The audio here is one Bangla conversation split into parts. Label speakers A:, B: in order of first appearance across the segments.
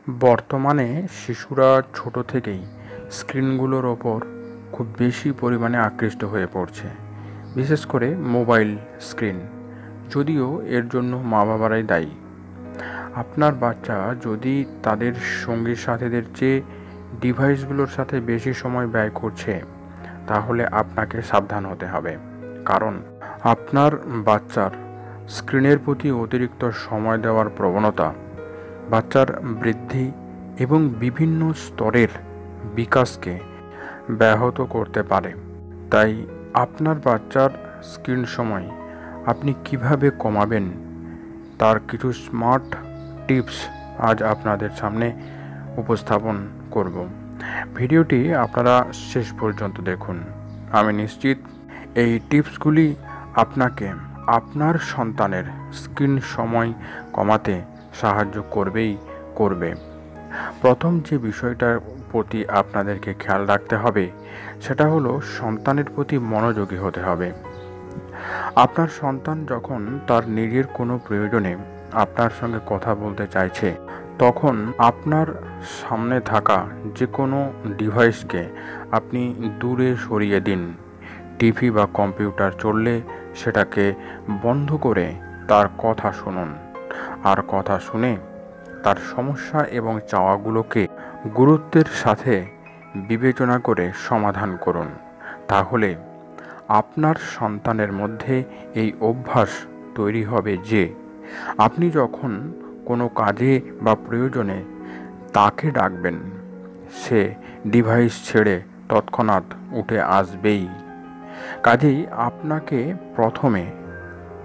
A: বর্তমানে শিশুরা ছোট থেকেই স্ক্রিনগুলোর ওপর খুব বেশি পরিমাণে আকৃষ্ট হয়ে পড়ছে, বিশেষ করে মোবাইল স্ক্রিন। যদিও এর জন্য মা বাবারাই দায়ী। আপনার বাচ্চা যদি তাদের সঙ্গী সাথীদের চেয়ে ডিভাইসগুলোর সাথে বেশি সময় ব্যয় করছে, তাহলে আপনাকে সাবধান হতে হবে। কারণ আপনার বাচ্চার স্ক্রিনের প্রতি অতিরিক্ত সময় দেওয়ার প্রবণতা বাচ্চার বৃদ্ধি এবং বিভিন্ন স্তরের বিকাশকে ব্যাহত করতে পারে। তাই আপনার বাচ্চার স্ক্রিন সময় আপনি কিভাবে কমাবেন তার কিছু স্মার্ট টিপস আজ আপনাদের সামনে উপস্থাপন করব। ভিডিওটি আপনারা শেষ পর্যন্ত দেখুন। আমি নিশ্চিত এই টিপসগুলি আপনাকে আপনার সন্তানের স্ক্রিন সময় কমাতে সাহায্য করবে। প্রথম যে বিষয়টার প্রতি আপনাদেরকে খেয়াল রাখতে হবে সেটা হলো সন্তানের প্রতি মনোযোগী হতে হবে। আপনার সন্তান যখন তার নিজের কোনো প্রয়োজনে আপনার সঙ্গে কথা বলতে চাইছে, তখন আপনার সামনে থাকা যে কোনো ডিভাইসকে আপনি দূরে সরিয়ে দিন। টিভি বা কম্পিউটার চললে সেটাকে বন্ধ করে তার কথা শুনুন, আর কথা শুনে তার সমস্যা এবং চাওয়াগুলোকে গুরুত্বের সাথে বিবেচনা করে সমাধান করুন। তাহলে আপনার সন্তানের মধ্যে এই অভ্যাস তৈরি হবে যে আপনি যখন কোনো কাজে বা প্রয়োজনে তাকে ডাকবেন, সে ডিভাইস ছেড়ে তৎক্ষণাৎ উঠে আসবেই। কাজেই আপনাকে প্রথমে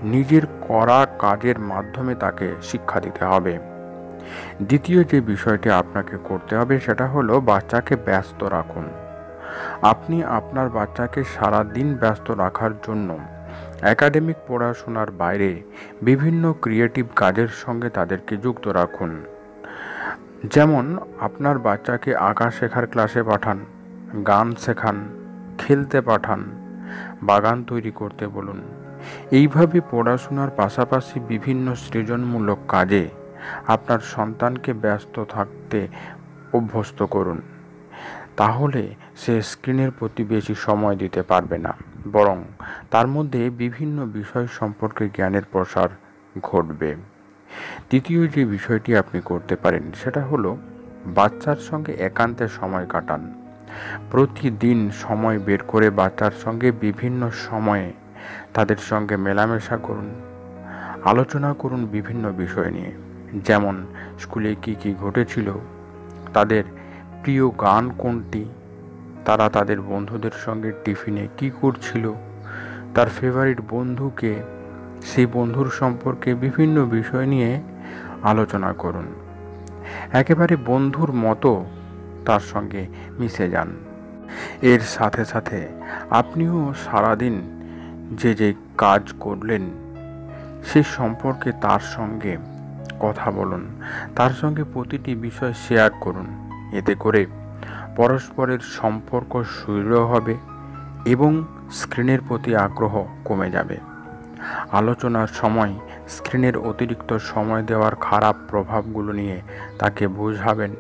A: নিজের করা কাজের মাধ্যমে তাকে শিক্ষা দিতে হবে। দ্বিতীয় যে বিষয়টি আপনাকে করতে হবে সেটা হলো বাচ্চাকে ব্যস্ত রাখুন। আপনি আপনার বাচ্চাকে সারা দিন ব্যস্ত রাখার জন্য একাডেমিক পড়াশোনার বাইরে বিভিন্ন ক্রিয়েটিভ কাজের সঙ্গে তাদেরকে যুক্ত রাখুন। যেমন আপনার বাচ্চাকে আঁকা শেখার ক্লাসে পাঠান, গান শেখান, খেলতে পাঠান, বাগান তৈরি করতে বলুন। এইভাবে পড়াশোনার পাশাপাশি বিভিন্ন সৃজনমূলক কাজে আপনার সন্তানকে ব্যস্ত থাকতে অভ্যস্ত করুন। তাহলে সে স্ক্রিনের প্রতি বেশি সময় দিতে পারবে না, বরং তার মধ্যে বিভিন্ন বিষয় সম্পর্কে জ্ঞানের প্রসার ঘটবে। তৃতীয় যে বিষয়টি আপনি করতে পারেন সেটা হলো বাচ্চার সঙ্গে একান্তে সময় কাটান। প্রতিদিন সময় বের করে বাচ্চার সঙ্গে বিভিন্ন সময়ে তাদের সঙ্গে মেলামেশা করুন, আলোচনা করুন বিভিন্ন বিষয় নিয়ে। যেমন স্কুলে কি ঘটেছিল, তাদের প্রিয় গান কোনটি, তারা তাদের বন্ধুদের সঙ্গে টিফিনে কি করছিল, তার ফেভারিট বন্ধুকে, সেই বন্ধুর সম্পর্কে বিভিন্ন বিষয় নিয়ে আলোচনা করুন। একেবারে বন্ধুর মতো তার সঙ্গে মিশে যান। এর সাথে সাথে আপনিও সারাদিন যে কাজ করলেন সে সম্পর্কে তার সঙ্গে কথা বলুন, তার সঙ্গে প্রতিটি বিষয় শেয়ার করুন। এতে করে পরস্পরের সম্পর্ক সুদৃঢ় হবে এবং স্ক্রিনের প্রতি আগ্রহ কমে যাবে। আলোচনার সময় স্ক্রিনের অতিরিক্ত সময় দেওয়ার খারাপ প্রভাবগুলো নিয়ে তাকে বোঝাবেন।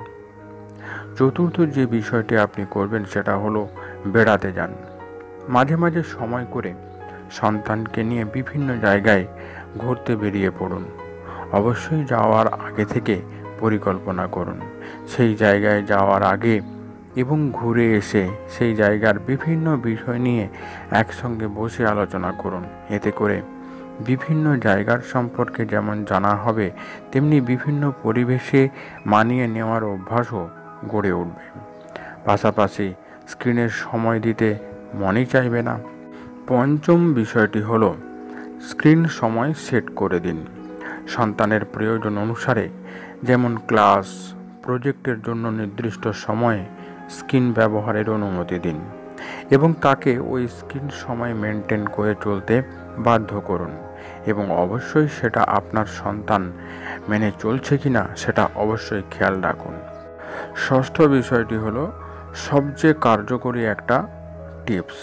A: চতুর্থ যে বিষয়টি আপনি করবেন সেটা হলো বেড়াতে যান। মাঝে মাঝে সময় করে সন্তানকে নিয়ে বিভিন্ন জায়গায় ঘুরতে বেরিয়ে পড়ুন। অবশ্যই যাওয়ার আগে থেকে পরিকল্পনা করুন। সেই জায়গায় যাওয়ার আগে এবং ঘুরে এসে সেই জায়গার বিভিন্ন বিষয় নিয়ে একসঙ্গে বসে আলোচনা করুন। এতে করে বিভিন্ন জায়গার সম্পর্কে যেমন জানা হবে, তেমনি বিভিন্ন পরিবেশে মানিয়ে নেওয়ার অভ্যাসও গড়ে উঠবে। পাশাপাশি স্ক্রিনের সময় দিতে মনই চাইবে না। পঞ্চম বিষয়টি হলো স্ক্রিন সময় সেট করে দিন। সন্তানের প্রয়োজন অনুসারে, যেমন ক্লাস, প্রজেক্টের জন্য নির্দিষ্ট সময়ে স্ক্রিন ব্যবহারের অনুমতি দিন এবং তাকে ওই স্ক্রিন সময় মেনটেন করে চলতে বাধ্য করুন। এবং অবশ্যই সেটা আপনার সন্তান মেনে চলছে কিনা সেটা অবশ্যই খেয়াল রাখুন। ষষ্ঠ বিষয়টি হলো সবচেয়ে কার্যকরী একটা টিপস।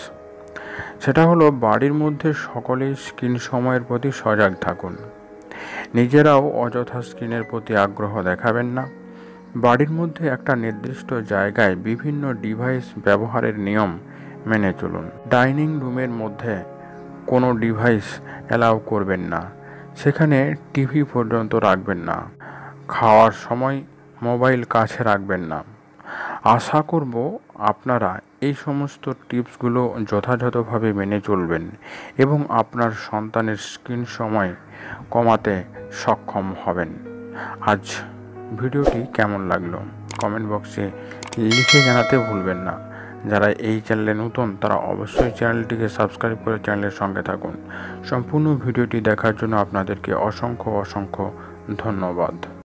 A: সেটা হলো বাড়ির মধ্যে সকলেই স্ক্রিন সময়ের প্রতি সজাগ থাকুন। নিজেরাও অযথা স্ক্রিনের প্রতি আগ্রহ দেখাবেন না। বাড়ির মধ্যে একটা নির্দিষ্ট জায়গায় বিভিন্ন ডিভাইস ব্যবহারের নিয়ম মেনে চলুন। ডাইনিং রুমের মধ্যে কোনো ডিভাইস অ্যালাউ করবেন না, সেখানে টিভি পর্যন্ত রাখবেন না। খাওয়ার সময় মোবাইল কাছে রাখবেন না। আশা করব আপনারা এই সমস্ত টিপসগুলো যথাযথভাবে মেনে চলবেন এবং আপনার সন্তানের স্ক্রিন সময় কমাতে সক্ষম হবেন। আজ ভিডিওটি কেমন লাগলো কমেন্ট বক্সে লিখে জানাতে ভুলবেন না। যারা এই চ্যানেলে নতুন তারা অবশ্যই চ্যানেলটিকে সাবস্ক্রাইব করে চ্যানেলের সঙ্গে থাকুন। সম্পূর্ণ ভিডিওটি দেখার জন্য আপনাদেরকে অসংখ্য ধন্যবাদ।